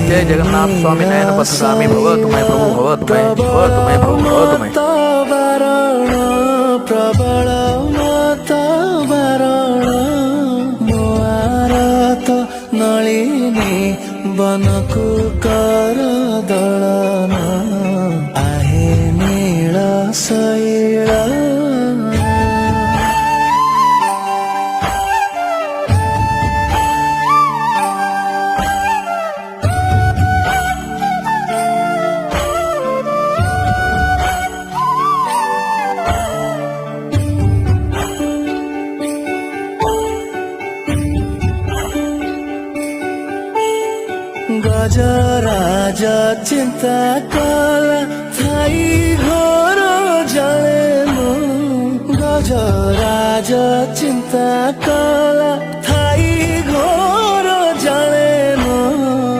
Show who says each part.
Speaker 1: जय जगन्नाथ स्वामी नयन पथगामी भव तुम्हें प्रभु भव तुम्हें प्रभु भव तुम्हें
Speaker 2: प्रबल मत बारण मोआरत नलिनी बनकु कर दलन आहे नील शैल गजराज चिंता कला थाई घर जले गजराज चिंता कला